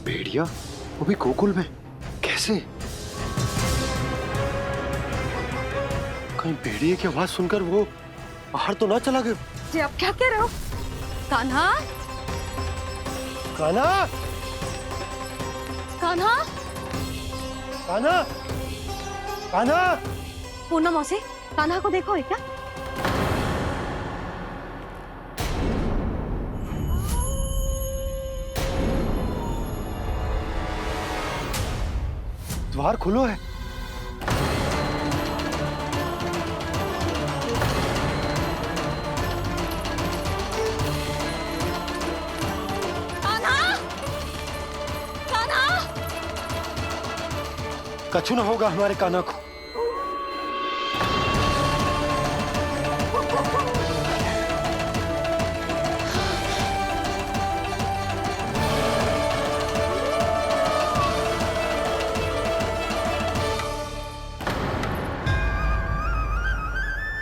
भेड़िया वो भी गोकुल में कैसे? कहीं भेड़िए की आवाज सुनकर वो बाहर तो ना चला गया? जी आप क्या कह रहे हो? कान्हा, कान्हा, कान्हा, कान्हा, कान्हा। पूनम मौसी, कान्हा को देखो है क्या? द्वार खुलो है। कान्हा, कान्हा, कछु ना होगा हमारे कान्हा को।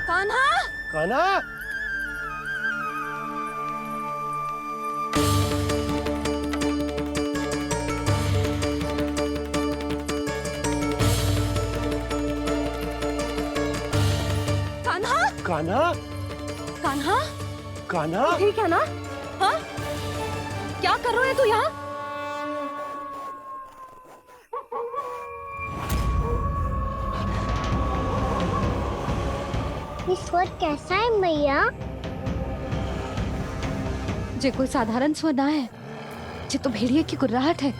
कान्हा, कान्हा, कान्हा, कान्हा, कान्हा, कान्हा। ठीक है ना? हाँ? क्या कर रहे हो तू यहाँ? ये स्वर कैसा है मैया? जे कोई साधारण स्वर ना है, जे तो भेड़िए की गुर्राहट है।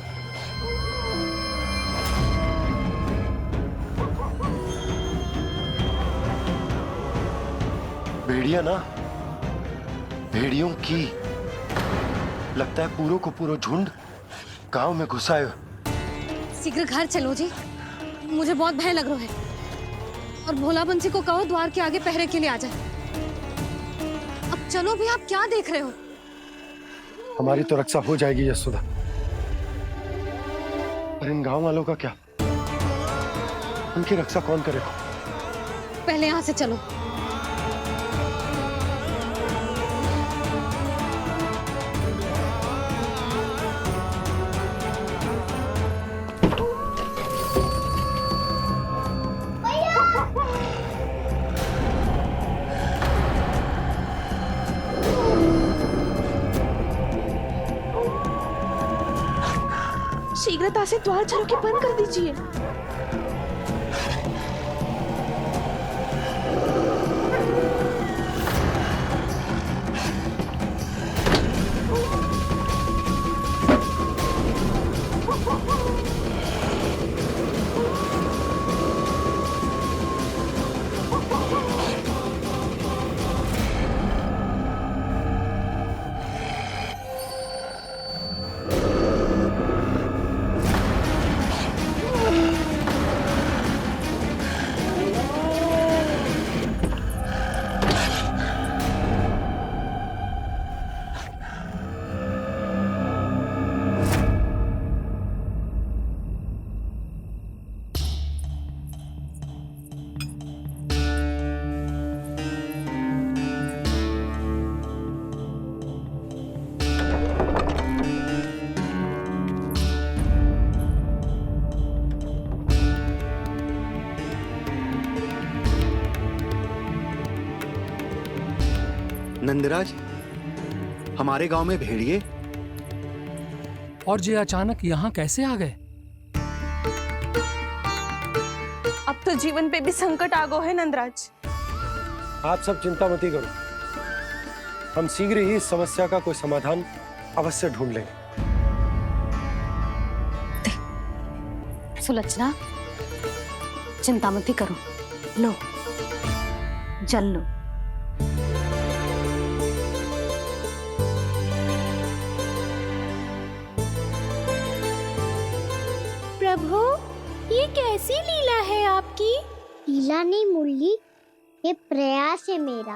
भेड़िया ना, भेड़ियों की लगता है पूरो को पूरो झुंड गांव में घुसा है। शीघ्र घर चलो जी, मुझे बहुत भय लग रहा है। और भोला बंसी को कहो द्वार के आगे पहरे के लिए आ जाए। अब चलो भी, आप क्या देख रहे हो? हमारी तो रक्षा हो जाएगी यशोदा, पर इन गांव वालों का क्या? उनकी रक्षा कौन करेगा? पहले यहाँ से चलो। शीघ्रता से द्वार झरोखे बंद कर दीजिए। नंदराज, हमारे गांव में भेड़िए और ये अचानक यहाँ कैसे आ गए? अब तो जीवन पे भी संकट आ गो है नंदराज। आप सब चिंता मत करो, हम शीघ्र ही इस समस्या का कोई समाधान अवश्य ढूंढ लेंगे। सुलक्षणा, चिंता मत करो, लो जल लो। प्रभु, ये कैसी लीला है आपकी? लीला नहीं मुरली, ये प्रयास है मेरा,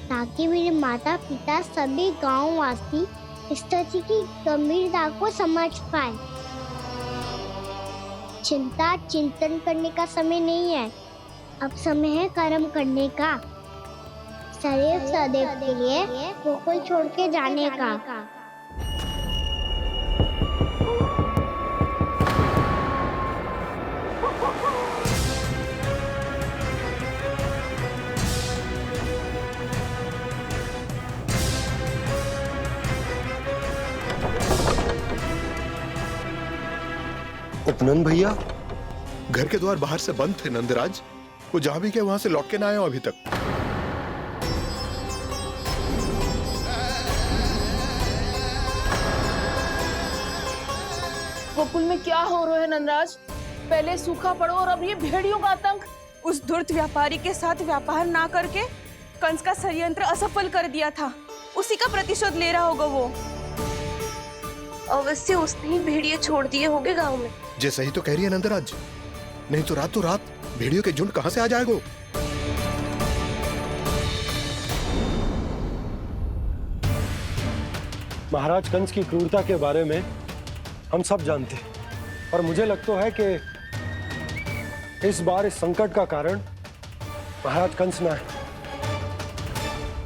ताकि मेरे माता पिता सभी गांव वासी स्थिति की गंभीरता को समझ पाए। चिंता चिंतन करने का समय नहीं है, अब समय है कर्म करने का। सदैव सदैव के लिए गोकुल छोड़ के जाने का। उपनंद भैया, घर के द्वार बाहर से बंद थे नंदराज। वो जहां भी गए वहां से लौट के ना आए हो अभी तक। गोकुल में क्या हो रहा है नंदराज? पहले सूखा पड़ो और अब ये भेड़ियों का आतंक। उस धूर्त व्यापारी के साथ व्यापार ना करके कंस का षड्यंत्र असफल कर दिया था, उसी का प्रतिशोध ले रहा होगा वो। अवश्य उसने ही भेड़िए छोड़ दिए होंगे गांव में। जैसा ही तो कह रही है नंदराज, नहीं तो रात भेड़ियों के झुंड कहां से आ जाएगा? महाराज कंस की क्रूरता के बारे में हम सब जानते हैं, और मुझे लगता है कि इस बार इस संकट का कारण महाराज कंस ना है,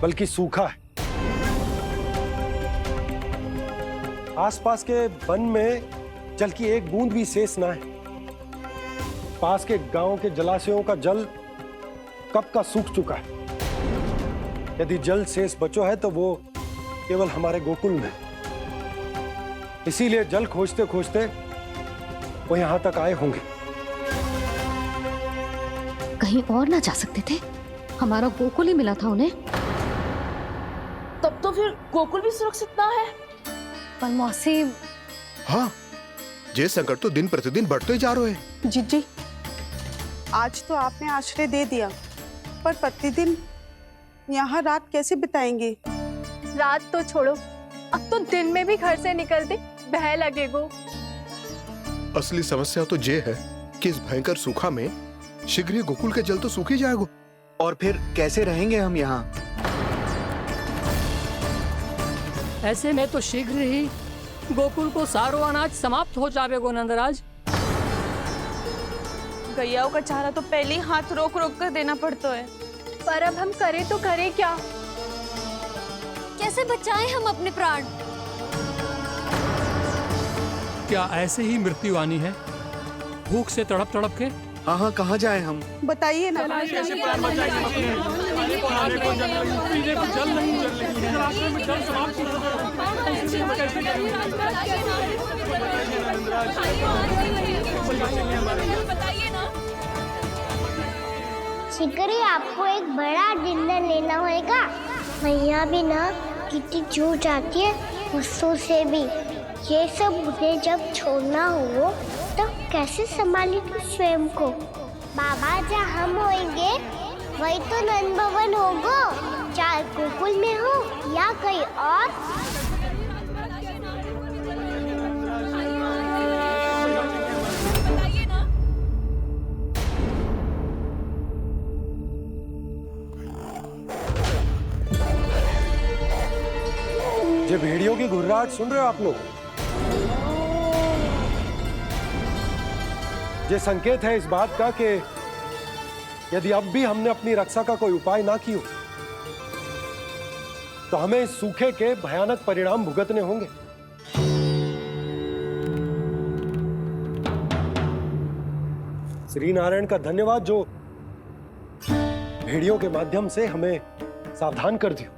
बल्कि सूखा है। आसपास के वन में जल की एक बूंद भी शेष ना है। पास के गांव के जलाशयों का जल कब का सूख चुका है। यदि जल शेष बचो है तो वो केवल हमारे गोकुल में। इसीलिए जल खोजते खोजते वो यहां तक आए होंगे। कहीं और ना जा सकते थे? हमारा गोकुल ही मिला था उन्हें। तब तो फिर गोकुल भी सुरक्षित ना है। पर मौसी, हाँ, ये संकट तो दिन प्रतिदिन बढ़ते ही जा रहे हैं। जीजी, आज तो आपने आश्रय दे दिया, पर प्रतिदिन यहाँ रात कैसे बिताएंगे? रात तो छोड़ो, अब तो दिन में भी घर से निकलते भय लगेगो। असली समस्या तो ये है कि इस भयंकर सूखा में शीघ्र ही गोकुल के जल तो सूख ही जाएगा। और फिर कैसे रहेंगे हम यहाँ? ऐसे में तो शीघ्र ही गोकुल को सारो अनाज समाप्त हो जाएगा नंदराज। गैयाओं का चारा तो पहले ही हाथ रोक रोक कर देना पड़ता है। पर अब हम करें तो करें क्या? कैसे बचाएं हम अपने प्राण? क्या ऐसे ही मृत्यु आनी है, भूख से तड़प तड़प के? हाँ, कहाँ जाएं हम? बताइए ना। शीघ्र ही आपको एक बड़ा डिनर लेना होगा। मैया भी ना कितनी जूझ जाती है गुस्सों से भी। ये सब उन्हें जब छोड़ना हो तो कैसे संभाले तू स्वयं को? बाबा जहाँ हम होंगे वही तो नंद भवन होगा, चाहे गोकुल में हो या कहीं और। ये भेड़ियों की घुर्राहट सुन रहे हो आप लोग? ये संकेत है इस बात का कि यदि अब भी हमने अपनी रक्षा का कोई उपाय ना किया तो हमें इस सूखे के भयानक परिणाम भुगतने होंगे। श्री नारायण का धन्यवाद जो भेड़ियों के माध्यम से हमें सावधान कर दिया।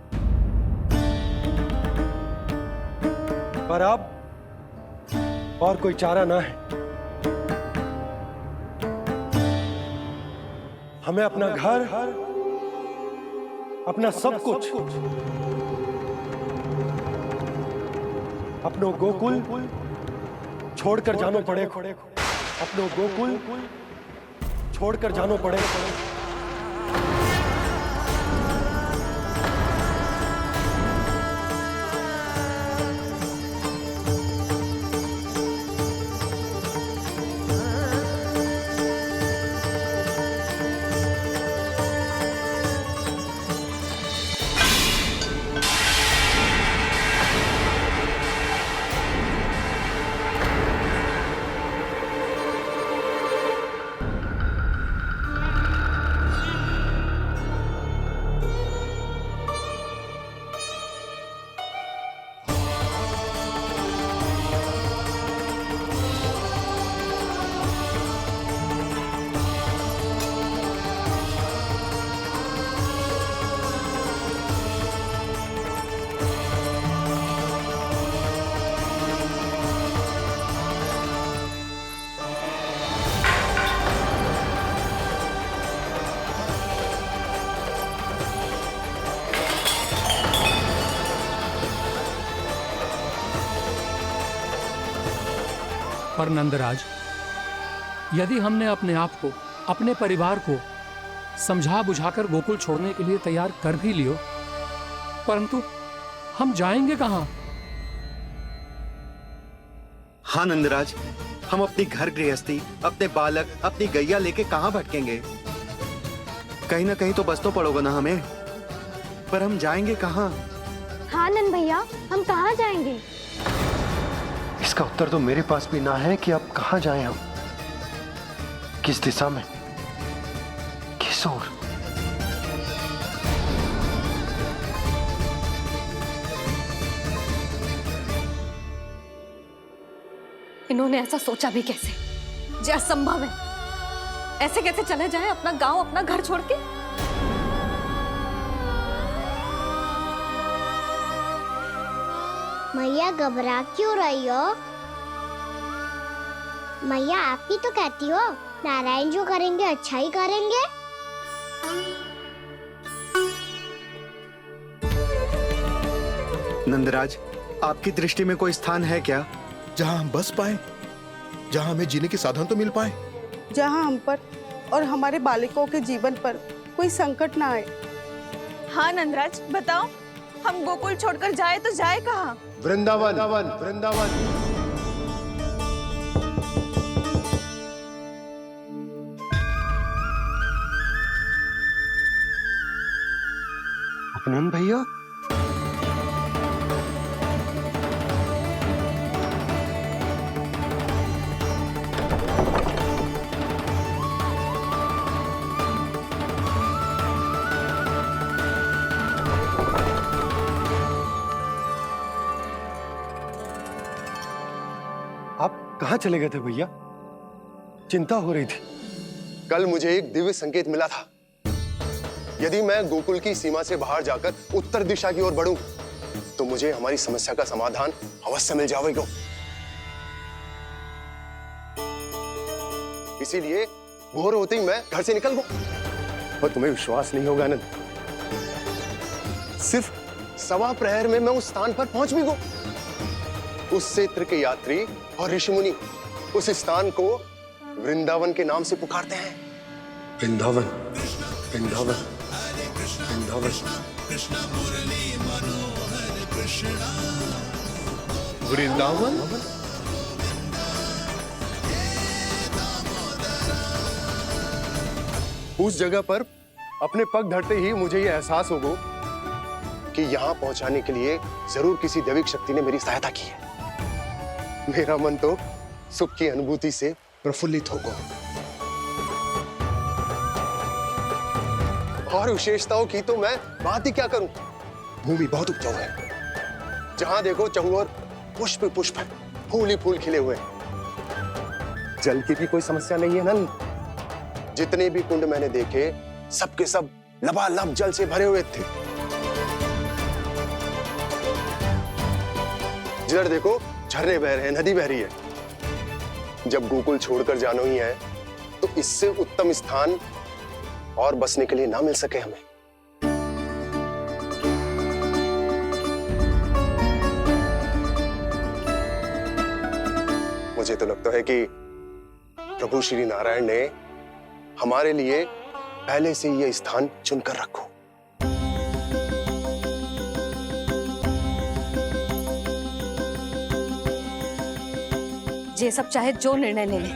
पर अब और कोई चारा ना है। हमें अपना घर, अपना सब कुछ, अपनो गोकुल छोड़कर जानो पड़ेगा। अपनो गोकुल छोड़कर जानो पड़ेगा। पर नंदराज, यदि हमने अपने आप को, अपने परिवार को समझा बुझाकर गोकुल छोड़ने के लिए तैयार कर भी लियो, परंतु हम जाएंगे कहां? हाँ नंदराज, हम अपनी घर गृहस्थी, अपने बालक, अपनी गैया लेके कहाँ भटकेंगे? कहीं ना कहीं तो बस तो पड़ोगा ना हमें, पर हम जाएंगे कहाँ? हाँ नंद भैया, हम कहाँ जाएंगे? इसका उत्तर तो मेरे पास भी ना है कि अब कहां जाएं हम, किस दिशा में, किस ओर। इन्होंने ऐसा सोचा भी कैसे? जो असंभव है। ऐसे कैसे चले जाएं अपना गांव, अपना घर छोड़ के? मैया घबरा क्यों रही हो? मैया आप ही तो कहती हो नारायण जो करेंगे अच्छा ही करेंगे। नंदराज, आपकी दृष्टि में कोई स्थान है क्या जहां हम बस पाए, जहां हमें जीने के साधन तो मिल पाए, जहाँ हम पर और हमारे बालकों के जीवन पर कोई संकट ना आए। हाँ नंदराज, बताओ, हम गोकुल छोड़कर जाए तो जाए कहाँ? वृंदावन, वृंदावन। उपनंद भैया, आप कहाँ चले गए थे भैया? चिंता हो रही थी। कल मुझे एक दिव्य संकेत मिला था। यदि मैं गोकुल की सीमा से बाहर जाकर उत्तर दिशा की ओर बढ़ूं, तो मुझे हमारी समस्या का समाधान अवश्य मिल जाएगा। इसीलिए भोर होते ही मैं घर से निकल गया। और तुम्हें विश्वास नहीं होगा आनंद, सिर्फ 1.25 प्रहर में मैं उस स्थान पर पहुंच भी गया। उस क्षेत्र के यात्री और ऋषि मुनि उस स्थान को वृंदावन के नाम से पुकारते हैं। वृंदावन, वृंदावन, वृंदावन। वृंदावन? उस जगह पर अपने पग धरते ही मुझे यह एहसास होगा कि यहां पहुंचाने के लिए जरूर किसी दैविक शक्ति ने मेरी सहायता की है। मेरा मन तो सुख की अनुभूति से प्रफुल्लित होगा। और विशेषताओं की तो मैं बात ही क्या करूं। भूमि बहुत उपजाऊ है, जहां देखो चहुओर पुष्प पुष्प है, फूल ही फूल खिले हुए हैं। जल की भी कोई समस्या नहीं है नंद। जितने भी कुंड मैंने देखे, सबके सब लबालब जल से भरे हुए थे। जिधर देखो झरने बह रहे हैं, नदी बह रही है। जब गोकुल छोड़कर जाना ही है, तो इससे उत्तम स्थान और बसने के लिए ना मिल सके हमें। मुझे तो लगता है कि प्रभु श्री नारायण ने हमारे लिए पहले से यह स्थान चुनकर रखो। ये सब चाहे जो निर्णय ले ले,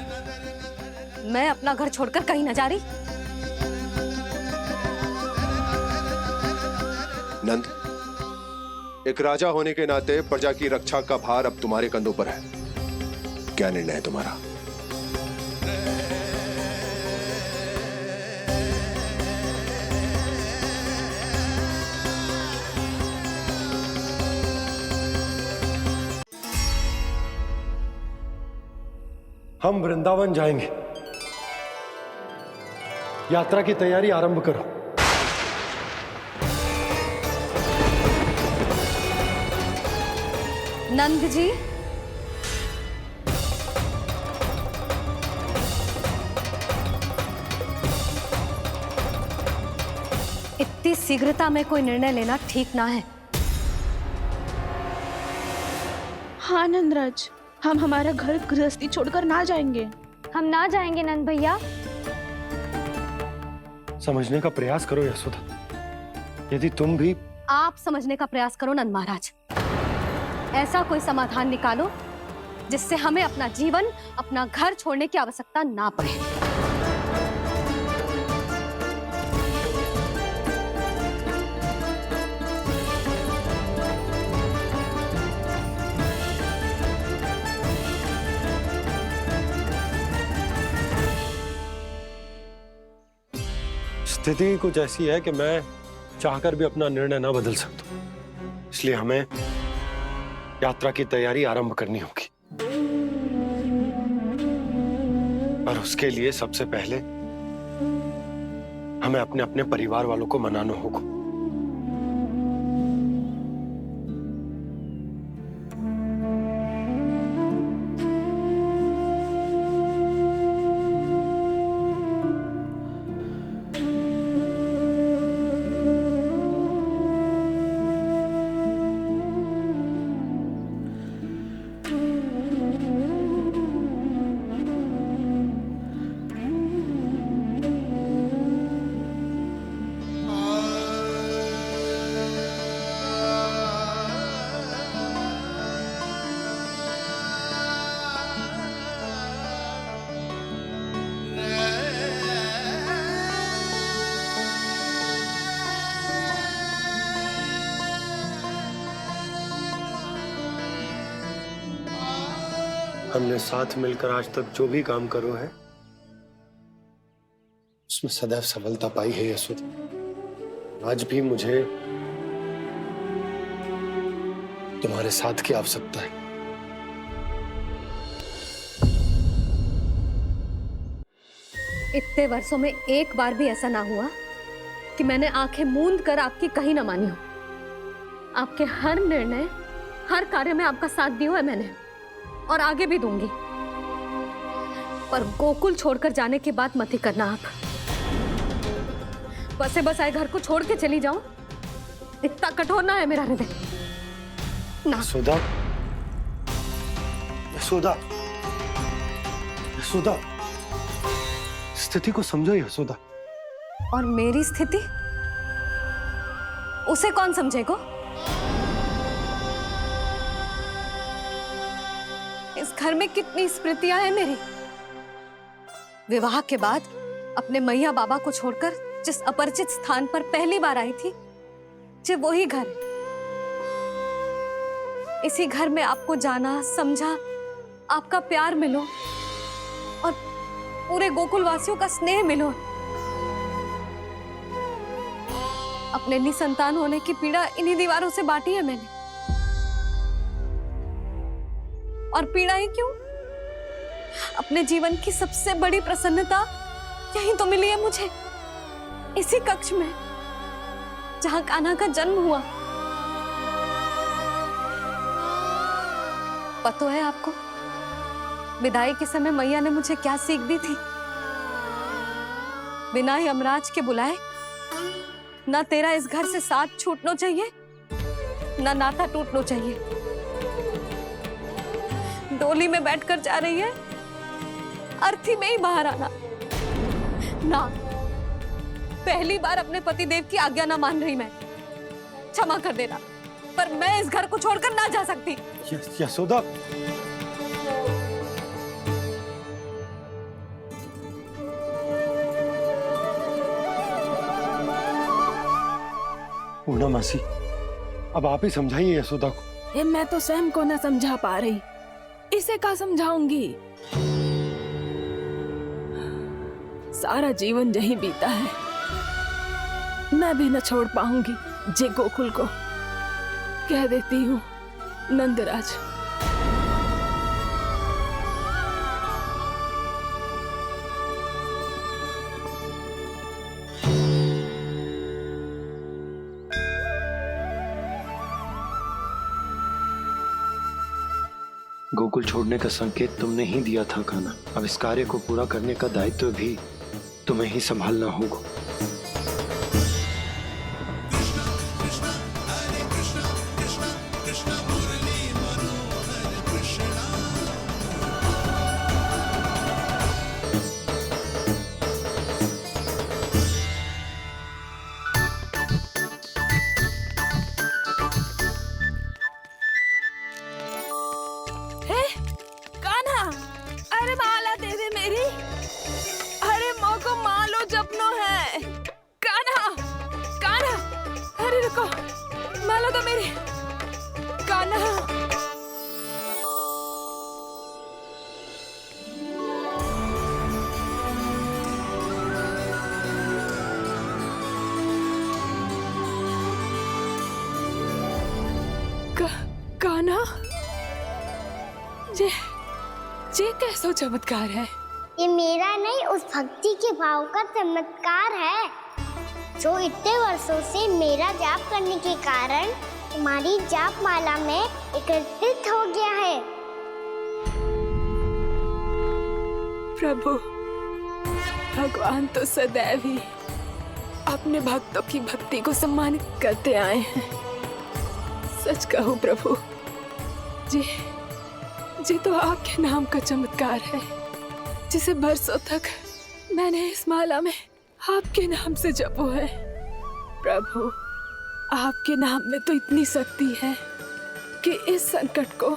मैं अपना घर छोड़कर कहीं न जा रही। नंद, एक राजा होने के नाते प्रजा की रक्षा का भार अब तुम्हारे कंधों पर है। क्या निर्णय है तुम्हारा? हम वृंदावन जाएंगे। यात्रा की तैयारी आरंभ करो। नंद जी, इतनी शीघ्रता में कोई निर्णय लेना ठीक ना है। हाँ नंदराज, हम हमारा घर गृहस्थी छोड़कर ना जाएंगे। हम ना जाएंगे नंद भैया। समझने का प्रयास करो यशोदा। यदि तुम भी आप समझने का प्रयास करो नंद महाराज। ऐसा कोई समाधान निकालो जिससे हमें अपना जीवन, अपना घर छोड़ने की आवश्यकता ना पड़े। स्थिति कुछ ऐसी है कि मैं चाहकर भी अपना निर्णय ना बदल सकता, इसलिए हमें यात्रा की तैयारी आरंभ करनी होगी। और उसके लिए सबसे पहले हमें अपने अपने परिवार वालों को मनाना होगा। हमने साथ मिलकर आज तक जो भी काम करो है उसमें सदैव सफलता पाई है यशोदा। आज भी मुझे तुम्हारे साथ की आवश्यकता है। इतने वर्षों में एक बार भी ऐसा ना हुआ कि मैंने आंखें मूंद कर आपकी कहीं ना मानी हो। आपके हर निर्णय, हर कार्य में आपका साथ दिया है मैंने, और आगे भी दूंगी। पर गोकुल छोड़कर जाने की बात मत ही करना आप। बसे बसाए घर को छोड़ के चली जाऊं, इतना कठोर ना है मेरा हृदय ना। यशोदा, यशोदा, यशोदा, स्थिति को समझो यशोदा। और मेरी स्थिति उसे कौन समझेगा? इस घर में कितनी स्मृतियां हैं मेरी। विवाह के बाद अपने मैया बाबा को छोड़कर जिस अपरिचित स्थान पर पहली बार आई थी, जो वही घर। इसी घर में आपको जाना, समझा, आपका प्यार मिलो और पूरे गोकुल वासियों का स्नेह मिलो। अपने निसंतान होने की पीड़ा इन्हीं दीवारों से बांटी है मैंने। और पीड़ा ही क्यों? अपने जीवन की सबसे बड़ी प्रसन्नता यहीं तो मिली है मुझे, इसी कक्ष में जहां कान्हा का जन्म हुआ। पता है आपको विदाई के समय मैया ने मुझे क्या सीख दी थी? बिना यमराज के बुलाए ना तेरा इस घर से साथ छूटना चाहिए, ना नाता टूटना चाहिए। डोली में बैठकर जा रही है, अर्थी में ही बाहर आना ना। पहली बार अपने पति देव की आज्ञा ना मान रही मैं, क्षमा कर देना, पर मैं इस घर को छोड़कर ना जा सकती। यशोदा, पूर्णा मासी, अब आप ही समझाइए यशोदा को। ये मैं तो स्वयं को न समझा पा रही, इसे क्या समझाऊंगी? सारा जीवन यहीं बीता है, मैं भी न छोड़ पाऊंगी जे गोकुल को। कह देती हूँ नंदराज। गोकुल छोड़ने का संकेत तुमने ही दिया था कान्हा। अब इस कार्य को पूरा करने का दायित्व भी तुम्हें ही संभालना होगा। मेरे कान्हा। कान्हा, ये कैसा चमत्कार है? ये मेरा नहीं, उस भक्ति के भाव का चमत्कार है जो इतने वर्षों से मेरा जाप करने के कारण तुम्हारी जाप माला में एकत्रित हो गया है। प्रभु, भगवान तो सदैव ही अपने भक्तों की भक्ति को सम्मानित करते आए हैं। सच कहूं प्रभु, जी तो आपके नाम का चमत्कार है, जिसे बरसों तक मैंने इस माला में आपके नाम से जपो है। प्रभु, आपके नाम में तो इतनी शक्ति है कि इस संकट को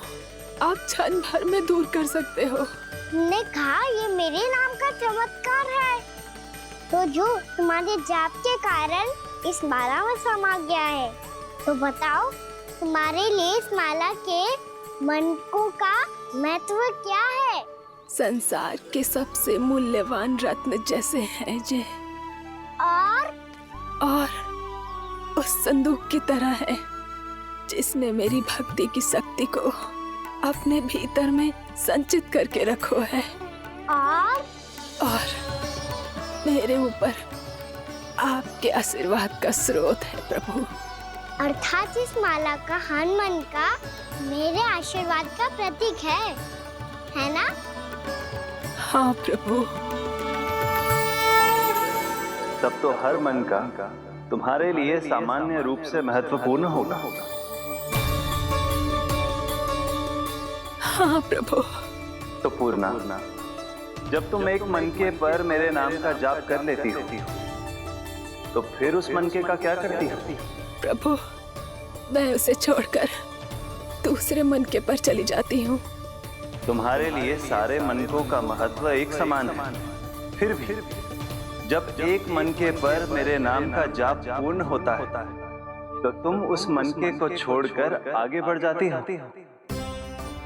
आप क्षण भर में दूर कर सकते हो। तुमने कहा ये मेरे नाम का चमत्कार है, तो जो तुम्हारे जाप के कारण इस माला में समा गया है, तो बताओ तुम्हारे लिए इस माला के मनकों का महत्व क्या है? संसार के सबसे मूल्यवान रत्न जैसे हैं जे, और उस संदूक की तरह है जिसने मेरी भक्ति की शक्ति को अपने भीतर में संचित करके रखो है, और मेरे ऊपर आपके आशीर्वाद का स्रोत है प्रभु। अर्थात इस माला का हनुमान का मेरे आशीर्वाद का प्रतीक है ना? हाँ प्रभु। तब तो हर मन का तुम्हारे लिए सामान्य रूप से महत्वपूर्ण होगा। हाँ प्रभु। तो पूर्णा, जब तुम एक मनके पर मेरे नाम का जाप कर लेती हो, तो फिर उस मनके का क्या करती हो? प्रभु, मैं उसे छोड़कर दूसरे मनके पर चली जाती हूँ। तुम्हारे लिए सारे मनकों का महत्व एक समान है। फिर भी जब एक मनके पर मेरे नाम का जाप पूर्ण होता है, तो तुम उस मनके को छोड़कर आगे बढ़ जाती हो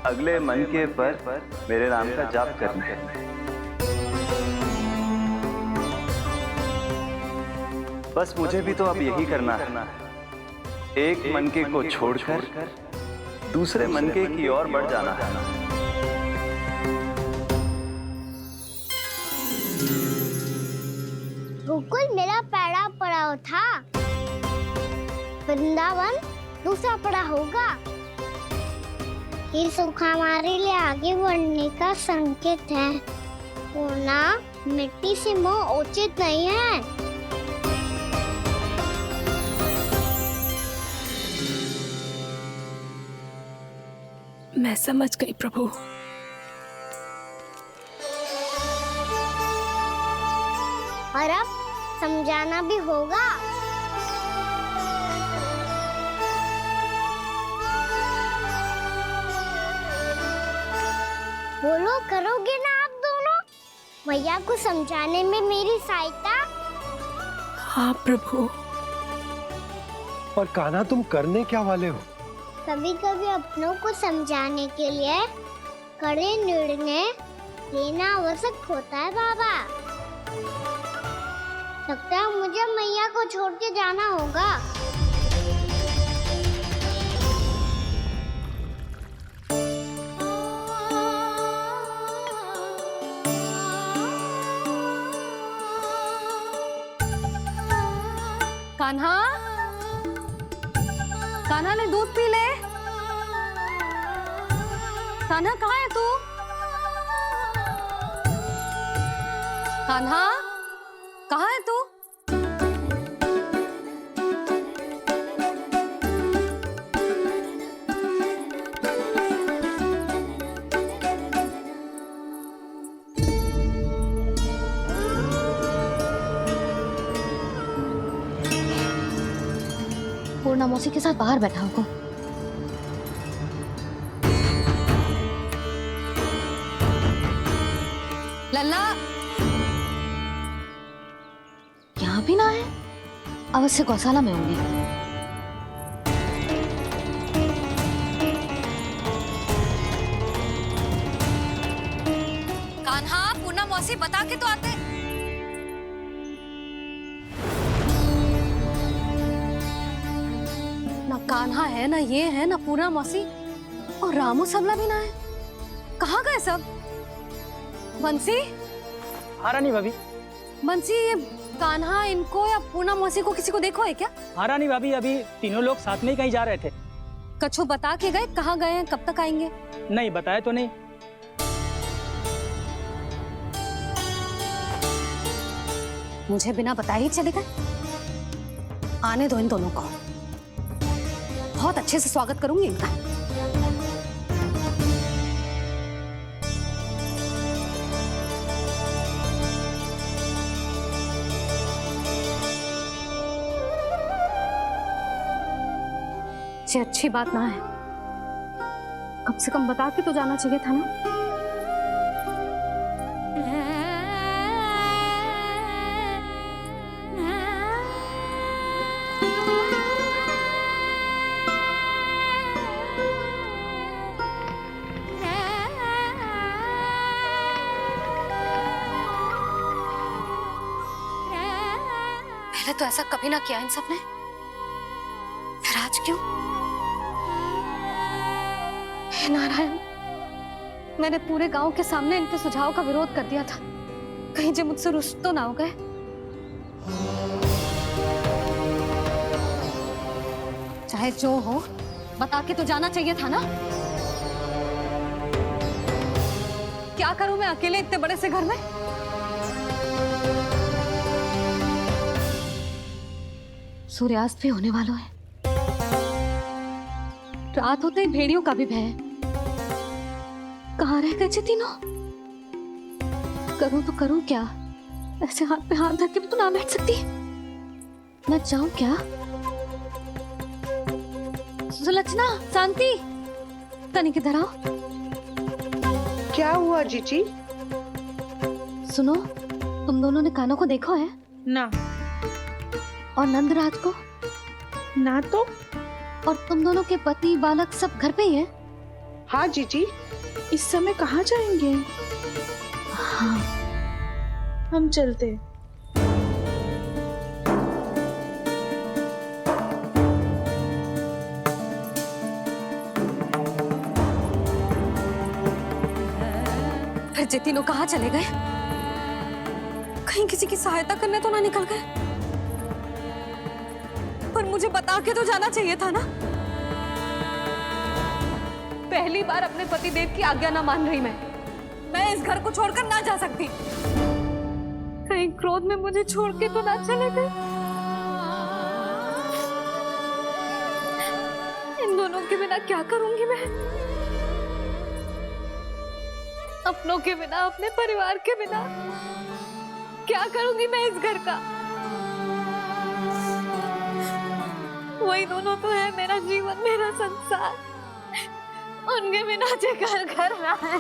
अगले मनके पर मेरे नाम का जाप करने। बस मुझे भी तो अब यही करना है, एक मनके को छोड़कर दूसरे मनके की ओर बढ़ जाना है। गोकुल मेरा पहला पड़ाव था, वृंदावन दूसरा पड़ा होगा। ये सुख हमारे लिए आगे बढ़ने का संकेत है, पूर्णा मिट्टी से मोह उचित नहीं है। मैं समझ गई प्रभु। और अब समझाना भी होगा। बोलो, करोगे ना आप दोनों? मैया को समझाने में मेरी सहायता? हाँ प्रभु। और कान्हा, तुम करने क्या वाले हो? कभी कभी अपनों को समझाने के लिए कड़े निर्णय लेना आवश्यक होता है बाबा। लगता है मुझे मैया को छोड़ के जाना होगा। कान्हा, कान्हा ने दूध पी ले। कान्हा कहाँ है तू? कान्हा, कहाँ है तू? पूर्णा मौसी के साथ बाहर बैठा होगा। लल्ला, यहाँ भी ना है, अवश्य गौशाला में होंगी। कान्हा, पूनम मौसी बता के तो आते। ना कान्हा है, ना ये है, ना पूनम मौसी, और रामू सबला भी ना है। कहाँ गए सब? बंसी? हाँ रानी भाभी। बंसी, ये कान्हा इनको या पूनम मौसी को किसी को देखो है क्या? हाँ रानी भाभी, अभी तीनों लोग साथ में ही कहीं जा रहे थे। कछु बता के गए कहाँ गए हैं, कब तक आएंगे? नहीं बताया तो नहीं। मुझे बिना बताए ही चले गए। आने दो इन दोनों को, बहुत अच्छे से स्वागत करूंगी इनका। ये अच्छी बात ना है, कम से कम बता के तो जाना चाहिए था ना। पहले तो ऐसा कभी ना किया इन सब ने, फिर आज क्यों? हे नारायण, मैंने पूरे गांव के सामने इनके सुझाव का विरोध कर दिया था, कहीं जो मुझसे रुष्ट तो ना हो गए। चाहे जो हो, बता के तो जाना चाहिए था ना। क्या करूं मैं अकेले इतने बड़े से घर में? सूर्यास्त भी होने वाला है, रात होते ही भेड़ियों का भी भय है। कहाँ रह गए थे तीनों? करूं तो करूं क्या? ऐसे हाथ पे हाथ धर के तो ना बैठ सकती। मैं जाऊं क्या? सुलक्षणा, शांति, तनिक इधर आओ। क्या हुआ जीजी? सुनो, तुम दोनों ने कानों को देखा है? ना। और नंदराज को? ना तो। और तुम दोनों के पति बालक सब घर पे ही हैं? हाँ जीजी, इस समय कहाँ जाएंगे? हाँ। हम चलते। फिर ये तीनों कहाँ चले गए? कहीं किसी की सहायता करने तो ना निकल गए? पर मुझे बता के तो जाना चाहिए था ना। पहली बार अपने पतिदेव की आज्ञा ना मान रही मैं इस घर को छोड़कर ना जा सकती। कहीं क्रोध में मुझे छोड़ के तो ना चले गए। इन दोनों के बिना क्या करूंगी मैं? अपनों के बिना, अपने परिवार के बिना क्या करूंगी मैं इस घर का? वही दोनों तो है मेरा जीवन, मेरा संसार। उनके बिना जे घर घर रहा है।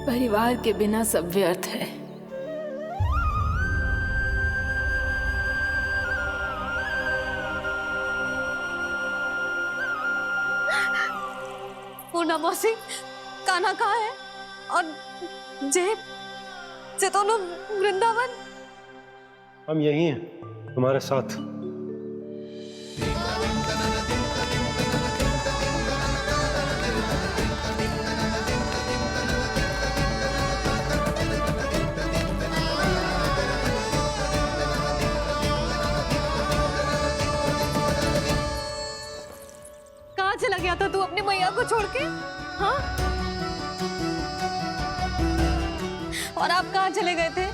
परिवार के बिना सब व्यर्थ है। पूनम मौसी, कान्हा कहाँ है? और जे दोनों वृंदावन? हम यही हैं तुम्हारे साथ। कहाँ चला गया था तू अपनी मैया को छोड़ के? हाँ? और आप कहाँ चले गए थे?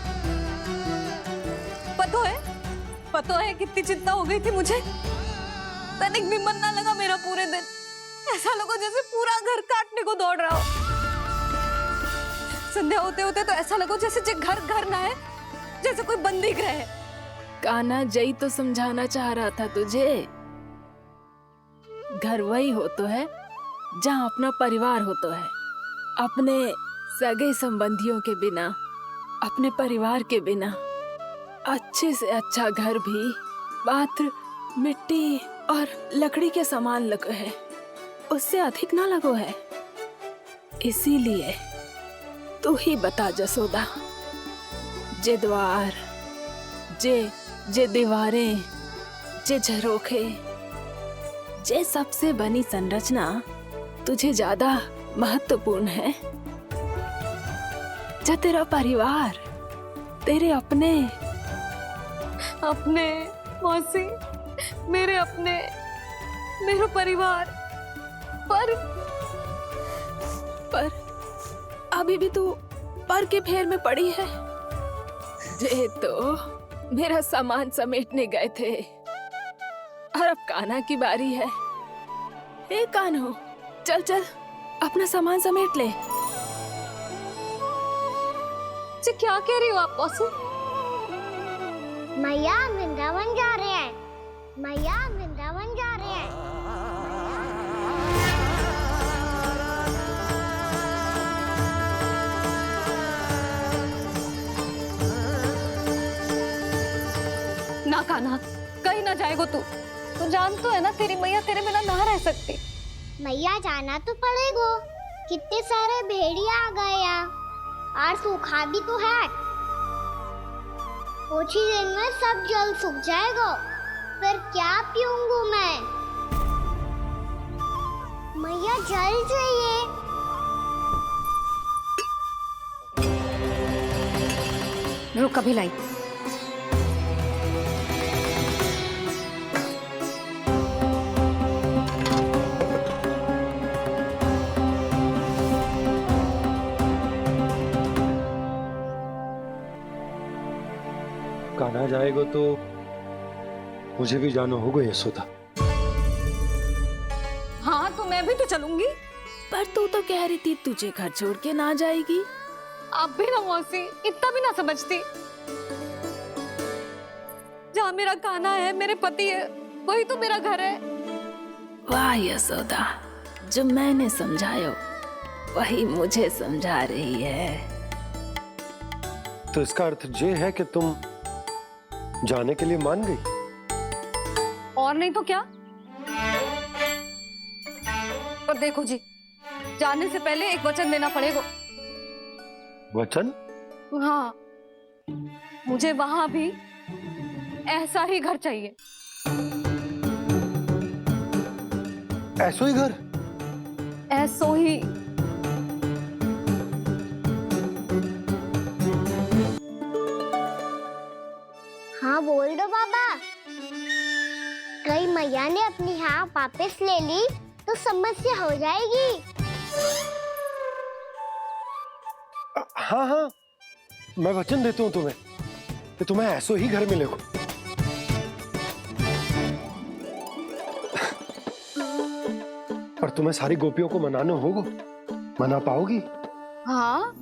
पतो है कितनी चिंता हो गई थी मुझे। तनिक भी मन ना लगा मेरा पूरे दिन। ऐसा लगा जैसे पूरा घर काटने को दौड़ रहा हो। संध्या होते होते तो ऐसा लगा जैसे घर घर ना है, जैसे कोई बंदी गृह है। कान्हा, जय तो समझाना चाह रहा था तुझे। घर वही हो तो है जहाँ अपना परिवार हो तो है। अपने सगे संबंधियों के बिना अपने परिवार के बिना अच्छे से अच्छा घर भी मात्र मिट्टी और लकड़ी के समान लगो है, उससे अधिक ना लगो है। इसीलिए तू ही बता जसोदा, जे द्वार, जे दीवारें, जे झरोखे, जे सबसे बनी संरचना तुझे ज्यादा महत्वपूर्ण है? जो तेरा परिवार, तेरे अपने मौसी, मेरा परिवार, पर अभी भी तू पर के फेर में पड़ी है। जे तो मेरा सामान समेटने गए थे और अब कान्हा की बारी है। हे कान्हो, चल चल अपना सामान समेट ले। जी क्या कह रही हो आप मौसी? मैया वृंदावन जा रहे हैं, मैया वृंदावन जा रहे हैं। ना कान्हा, कहीं ना जाएगो तू जान तो है ना तेरी मैया तेरे बिना ना रह सकती। मैया जाना तो पड़ेगा, कितने सारे भेड़िया आ गए यहाँ और सूखा भी तो है। कुछ ही दिन में सब जल सूख जाएगा, फिर क्या पीऊंगी मैं? मैया जल चाहिए। रुक अभी लाई। कान्हा जाएगा तो मुझे भी जाना होगा यशोदा। हाँ तो मैं भी तो चलूंगी। पर तू तो कह रही थी तुझे घर छोड़ के ना जाएगी। आप भी ना मौसी, इतना भी ना समझती। जहाँ मेरा कान्हा है, मेरे पति है, वही तो मेरा घर है। वाह यशोदा, जो मैंने समझायो वही मुझे समझा रही है। तो इसका अर्थ ये है कि तुम जाने के लिए मान गई? और नहीं तो क्या। पर देखो जी, जाने से पहले एक वचन देना पड़ेगा। वचन? हाँ, मुझे वहां भी ऐसा ही घर चाहिए। ऐसो ही घर? ऐसो ही। हाँ बोल दो बाबा। कहीं मैया ने अपनी हाँ वापस ले ली तो समस्या हो जाएगी। हाँ हाँ, मैं वचन देता हूँ तुम्हें कि तुम्हें ऐसो ही घर मिलेगा। पर तुम्हें सारी गोपियों को मनाना होगा। मना पाओगी? हाँ,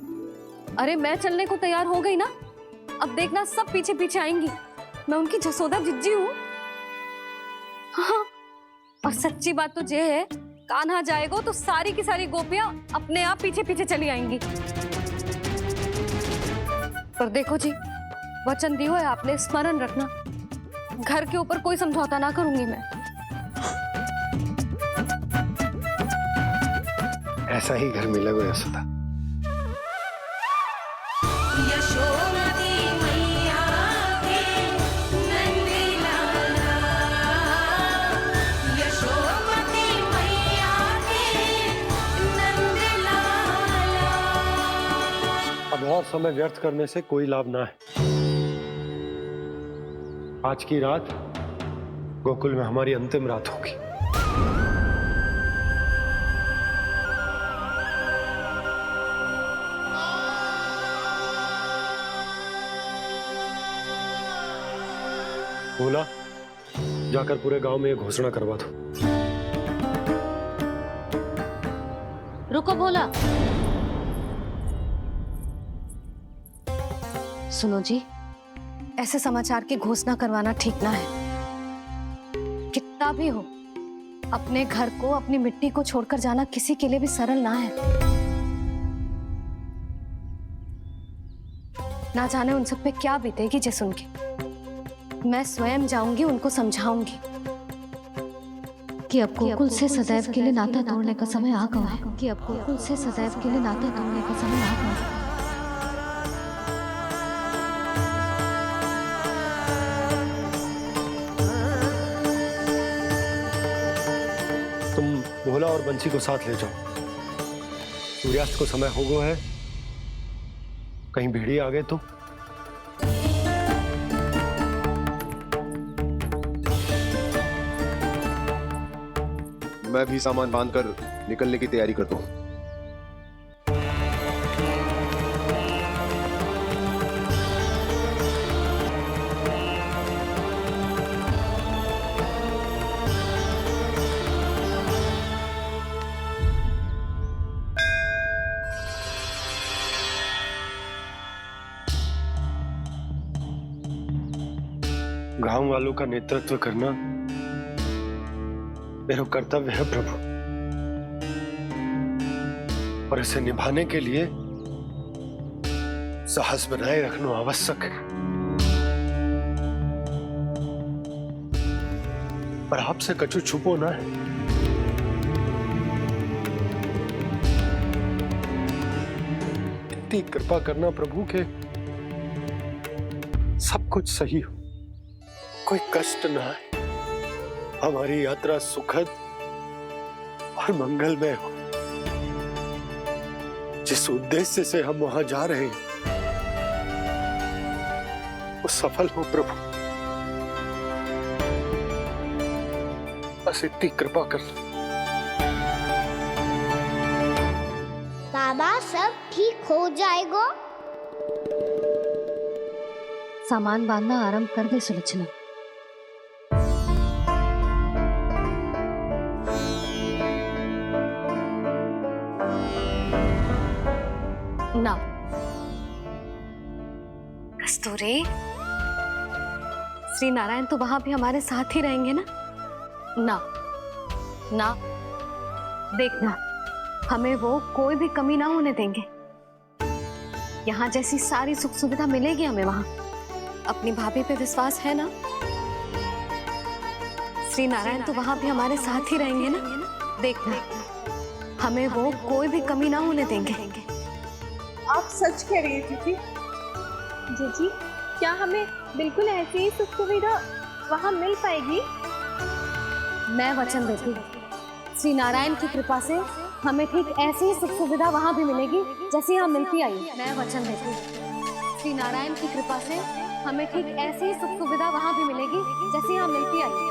अरे मैं चलने को तैयार हो गई ना। अब देखना सब पीछे पीछे आएंगी। मैं उनकी जसोदा जिज्जी हूँ। हाँ, और सच्ची बात तो ये है, कान्हा जाएगा तो सारी की सारी गोपियां अपने आप पीछे पीछे चली आएंगी। पर देखो जी, वचन दियो है आपने, स्मरण रखना। घर के ऊपर कोई समझौता ना करूंगी मैं। ऐसा ही घर मिलेगा यशोदा। अब और समय व्यर्थ करने से कोई लाभ ना है। आज की रात गोकुल में हमारी अंतिम रात होगी। बोला, जाकर पूरे गांव में ये घोषणा करवा दो। रुको भोला। सुनो जी, ऐसे समाचार की घोषणा करवाना ठीक ना है। कितना भी हो, अपने घर को, अपनी मिट्टी को छोड़कर जाना किसी के लिए भी सरल ना है। ना जाने उन सब पे क्या बीतेगी जे सुन के। मैं स्वयं जाऊंगी, उनको समझाऊंगी कि अब गोकुल से सदैव के लिए नाता तोड़ने का समय आ गया है, कि अब गोकुल से सदैव के लिए नाता तोड़ने का समय आ गया है। तुम भोला और बंसी को साथ ले जाओ। सूर्यास्त को समय हो गया है, कहीं भेड़िए आ गए तो। मैं भी सामान बांधकर निकलने की तैयारी करता हूँ। गांव वालों का नेतृत्व करना मेरा कर्तव्य है प्रभु, और इसे निभाने के लिए साहस बनाए रखना आवश्यक है। पर आपसे कछु छुपो ना है। इतनी कृपा करना प्रभु के सब कुछ सही हो, कोई कष्ट ना आए, हमारी यात्रा सुखद और मंगलमय हो। जिस उद्देश्य से हम वहां जा रहे हैं वो सफल हो प्रभु, बस इतनी कृपा कर। बाबा सब ठीक हो जाएगा। सामान बांधना आरंभ कर दे सुलोचना। ना कस्तूरी, श्री नारायण तो वहां भी हमारे साथ ही रहेंगे ना? ना ना, देखना हमें वो कोई भी कमी ना होने देंगे। यहाँ जैसी सारी सुख सुविधा मिलेगी हमें वहां। अपनी भाभी पे विश्वास है ना? श्री नारायण तो वहां भी हमारे साथ ही रहेंगे ना? देखना हमें वो कोई भी कमी ना होने देंगे। आप सच कह रही थी जीजी? जीजी, क्या हमें बिल्कुल ऐसी ही सुख सुविधा वहाँ मिल पाएगी? मैं वचन देती हूँ, श्री नारायण की कृपा से हमें ठीक ऐसी ही सुख सुविधा वहाँ भी मिलेगी जैसी यहाँ मिलती आई। मैं वचन देती हूँ, श्री नारायण की कृपा से हमें ठीक ऐसी ही सुख सुविधा वहाँ भी मिलेगी जैसी यहाँ मिलती आई।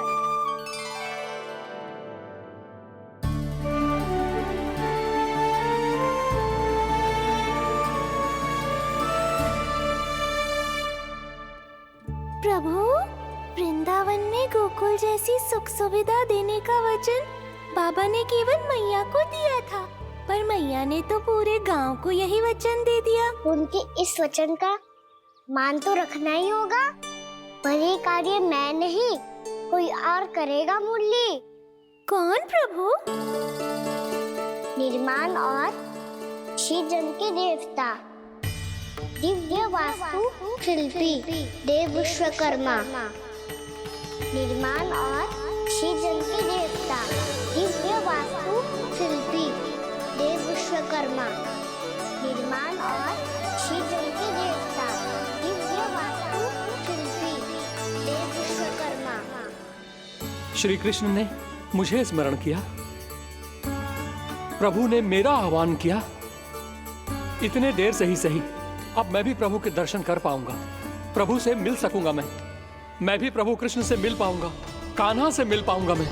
प्रभु, वृंदावन में गोकुल जैसी सुख सुविधा देने का वचन बाबा ने केवल मैया को दिया था, पर मैया ने तो पूरे गांव को यही वचन दे दिया। उनके इस वचन का मान तो रखना ही होगा, पर ये कार्य मैं नहीं कोई और करेगा। मुरली कौन प्रभु? निर्माण और श्रीजन के देवता, दिव्य वास्तु शिल्पी देव विश्वकर्मा। निर्माण और श्रीजन के देवता, दिव्य वास्तु शिल्पी देव विश्वकर्मा। निर्माण और श्रीजन के देवता, दिव्य वास्तु शिल्पी देव विश्वकर्मा। श्री कृष्ण ने मुझे स्मरण किया, प्रभु ने मेरा आह्वान किया। इतने देर से ही सही, अब मैं भी प्रभु के दर्शन कर पाऊंगा, प्रभु से मिल सकूंगा। मैं भी प्रभु कृष्ण से मिल पाऊंगा, कान्हा से मिल पाऊंगा मैं।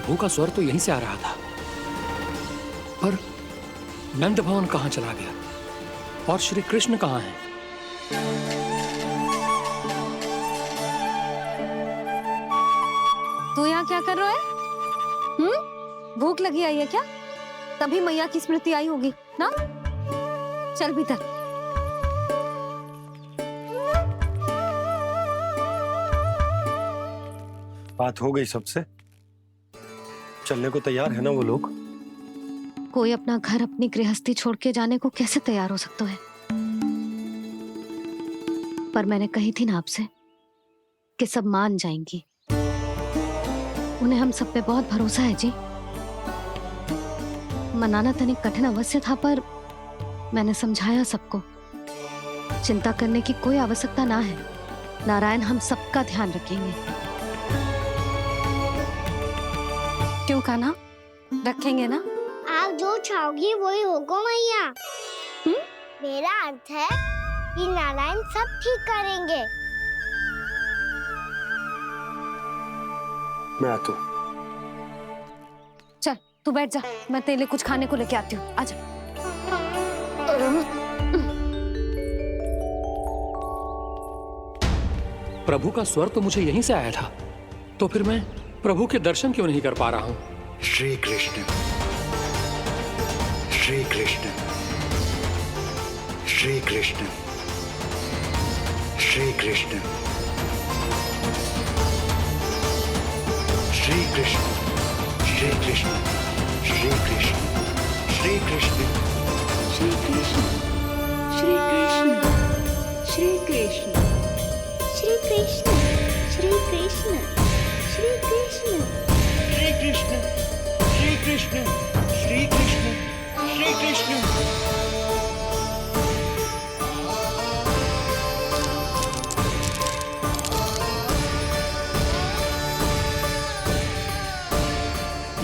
प्रभु का स्वर तो यहीं से आ रहा था, पर नंद भवन कहाँ चला गया और श्री कृष्ण कहाँ हैं? तू यहाँ क्या कर रहा है? भूख लगी आई है क्या? तभी मैया की स्मृति आई होगी ना? चल भीतर। बात हो गई सबसे? चलने को तैयार है ना वो लोग? कोई अपना घर अपनी गृहस्थी छोड़ के जाने को कैसे तैयार हो सकता है? पर मैंने कही थी ना आपसे कि सब मान जाएंगी। उन्हें हम सब पे बहुत भरोसा है जी। मनाना तनिक कठिन अवश्य था, पर मैंने समझाया सबको। चिंता करने की कोई आवश्यकता ना है। नारायण हम सबका ध्यान रखेंगे। क्यों कान्हा, रखेंगे ना? आप जो चाहोगी वही होगा मैया। मेरा अर्थ है कि नारायण सब ठीक करेंगे। मैं आता हूँ। चल तू बैठ जा, मैं तेरे लिए कुछ खाने को लेके आती हूँ। आजा। प्रभु का स्वर तो मुझे यहीं से आया था, तो फिर मैं प्रभु के दर्शन क्यों नहीं कर पा रहा हूँ? श्री कृष्ण, श्री कृष्ण, श्री कृष्ण, श्री कृष्ण, श्री कृष्ण, श्री कृष्ण, श्री कृष्ण, श्री कृष्ण, श्री कृष्ण, श्री कृष्ण, श्री कृष्ण, श्री कृष्ण, श्री कृष्ण, श्री कृष्ण, श्री कृष्ण, श्री कृष्ण, श्री कृष्ण, श्री कृष्ण।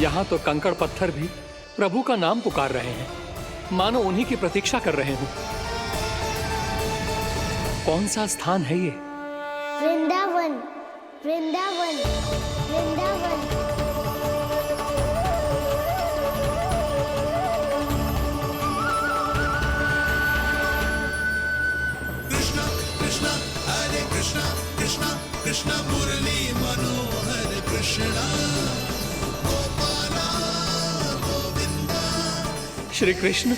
यहाँ तो कंकड़ पत्थर भी प्रभु का नाम पुकार रहे हैं, मानो उन्हीं की प्रतीक्षा कर रहे हो। कौन सा स्थान है ये? वृंदावन, वृंदावन, वृंदावन। कृष्णा कृष्णा हरे कृष्णा, कृष्णा कृष्णा मुरली मनोहर कृष्णा, गोपाला गोविंदा। श्री कृष्ण,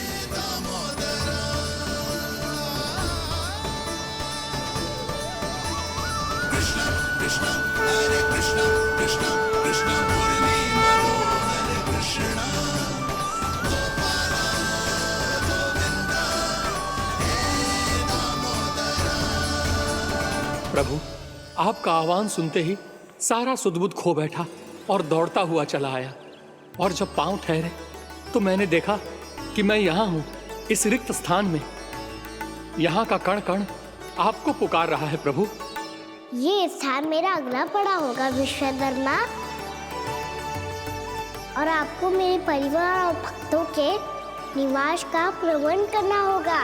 कृष्णा हरे कृष्णा, कृष्णा कृष्णा मुरली मनोहर कृष्णा, गोपाला गोविंदा हे दामोदरा। प्रभु आपका आह्वान सुनते ही सारा सुध-बुध खो बैठा और दौड़ता हुआ चला आया। और जब पांव ठहरे तो मैंने देखा कि मैं यहाँ हूँ, इस रिक्त स्थान में। यहाँ का कण कण आपको पुकार रहा है प्रभु। ये स्थान मेरा अगला पड़ा होगा विश्वकर्मा, और आपको मेरे परिवार और भक्तों के निवास का प्रबंध करना होगा।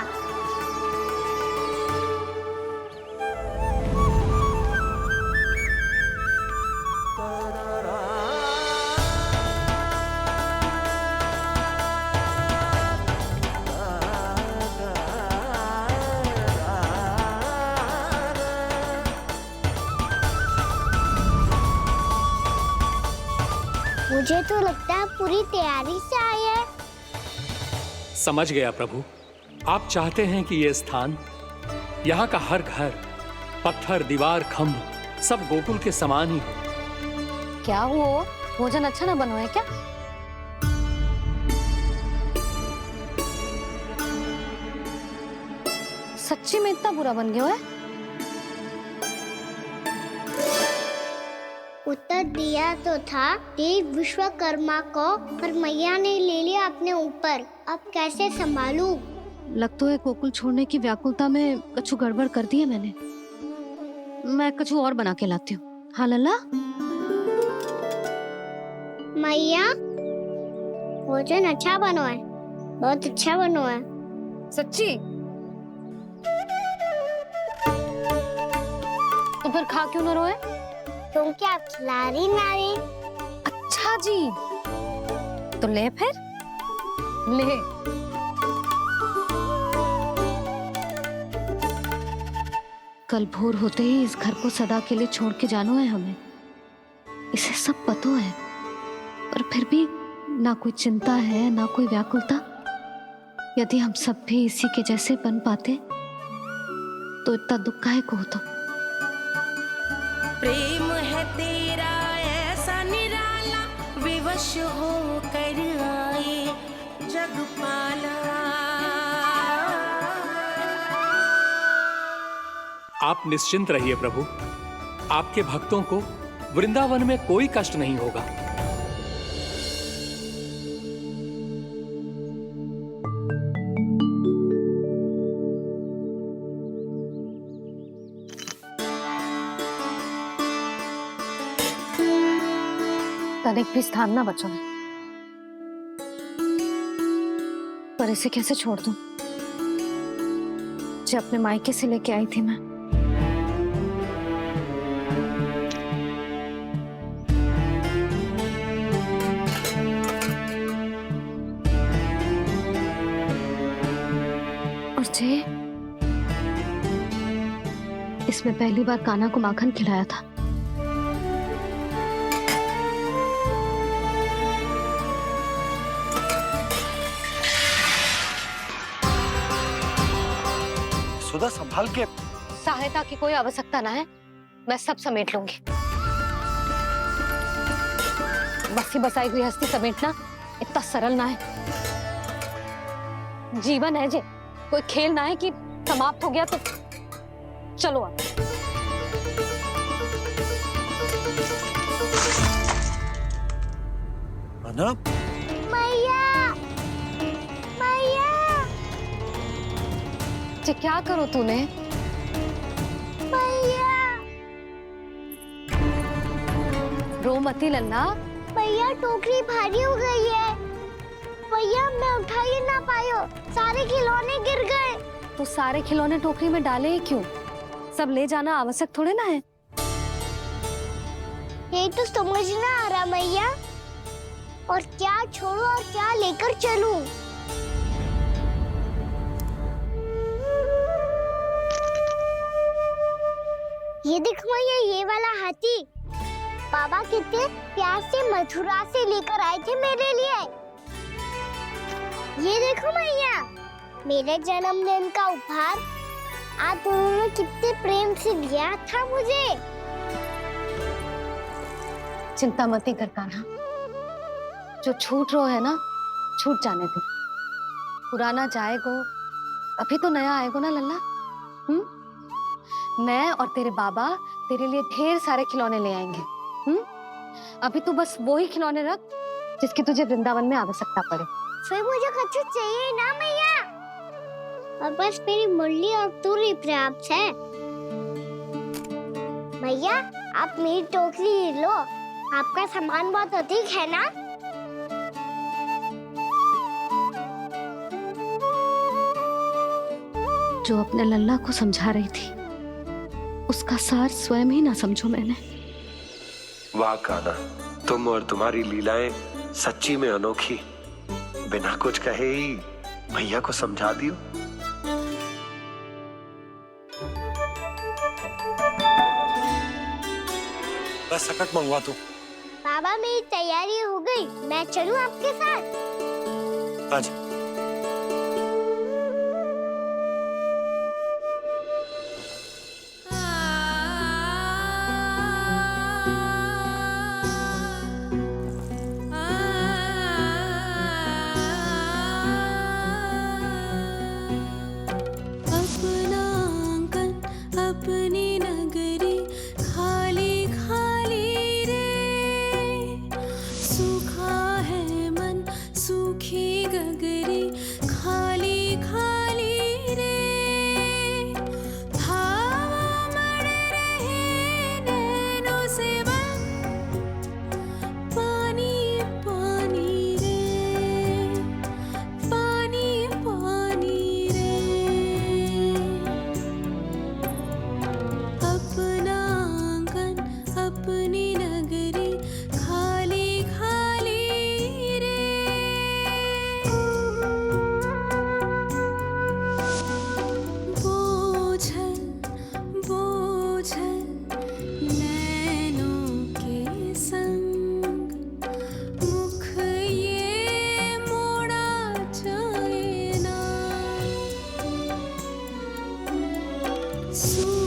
मुझे तो लगता है पूरी तैयारी से आए हैं। समझ गया प्रभु, आप चाहते हैं कि ये स्थान, यहाँ का हर घर, पत्थर, दीवार, खंभ सब गोकुल के समान ही हो। क्या हुआ? भोजन अच्छा ना बना है क्या? सच्ची में इतना बुरा बन गया है? उत्तर दिया तो था देव विश्वकर्मा को, पर मैया ने ले लिया अपने ऊपर। अब कैसे संभालूं? लग तो है गोकुल छोड़ने की व्याकुलता में कछु गड़बड़ कर दी है मैंने। मैं कछु और बना के लाती हूँ। हाँ लल्ला? मैया, भोजन अच्छा बनो है, बहुत अच्छा बनो है। सच्ची? तो फिर खा क्यों न रोए? क्योंकि आप खिला रही नारी। अच्छा अच्छा जी, तो ले फिर ले। कल भोर होते ही इस घर को सदा के लिए छोड़ के जाना है हमें, इसे सब पता है, और फिर भी ना कोई चिंता है ना कोई व्याकुलता। यदि हम सब भी इसी के जैसे बन पाते तो इतना दुख काहे को होता। प्रेम है तेरा ऐसा निराला, विवश हो कर आए जगपाला। आप निश्चिंत रहिए प्रभु, आपके भक्तों को वृंदावन में कोई कष्ट नहीं होगा। तनिक भी स्थान ना बचा है, पर इसे कैसे छोड़ दूं जो अपने मायके से लेके आई थी मैं। और जे इसमें पहली बार कान्हा को माखन खिलाया था। सुधा संभाल के। सहायता की कोई आवश्यकता ना है, मैं सब समेट लूंगी। बसी बसाई गृहस्थी समेटना इतना सरल ना है। जीवन है जे, कोई खेल ना है कि समाप्त हो गया तो चलो आप। अना? मैया, मैया। जे क्या करो तूने? मैया। रो मती लल्ला। भैया टोकरी भारी हो गई है। भैया मैं उठा ही ना पायो, सारे खिलौने गिर गए। तो सारे खिलौने टोकरी में डाले ही क्यों? सब ले जाना आवश्यक थोड़े ना है। ये तो समझ ना आ रहा मैया, और क्या छोड़ू और क्या लेकर चलूं? ये देखो मैया, ये वाला हाथी बाबा कितने प्यार से मथुरा से लेकर आए थे मेरे लिए। ये देखो मैया, मेरे जन्मदिन का उपहार आप उन्होंने कितने प्रेम से दिया था मुझे। चिंता मत कर कान्हा, जो छूट रो है ना छूट जाने दे। पुराना जाएगो, अभी तो नया आएगो ना लल्ला। मैं और तेरे बाबा तेरे लिए ढेर सारे खिलौने ले आएंगे। अभी तू बस वो ही खिलौने रख जिसकी तुझे वृंदावन में आवश्यकता पड़े। फिर मुझे कुछ चाहिए ना मैया, और बस मेरी मुरली और तुरी पर्याप्त है। मैया आप मेरी टोकरी ले लो, आपका सामान बहुत अधिक है ना। जो अपने लल्ला को समझा रही थी उसका सार स्वयं ही ना समझो मैंने। वाह कान्हा, तुम और तुम्हारी लीलाएं सच्ची में अनोखी। बिना कुछ कहे ही भैया को समझा दियो। बस सकट मंगवा दो। बाबा मेरी तैयारी हो गई, मैं चलूं आपके साथ? आज सूखी गगरी सूरज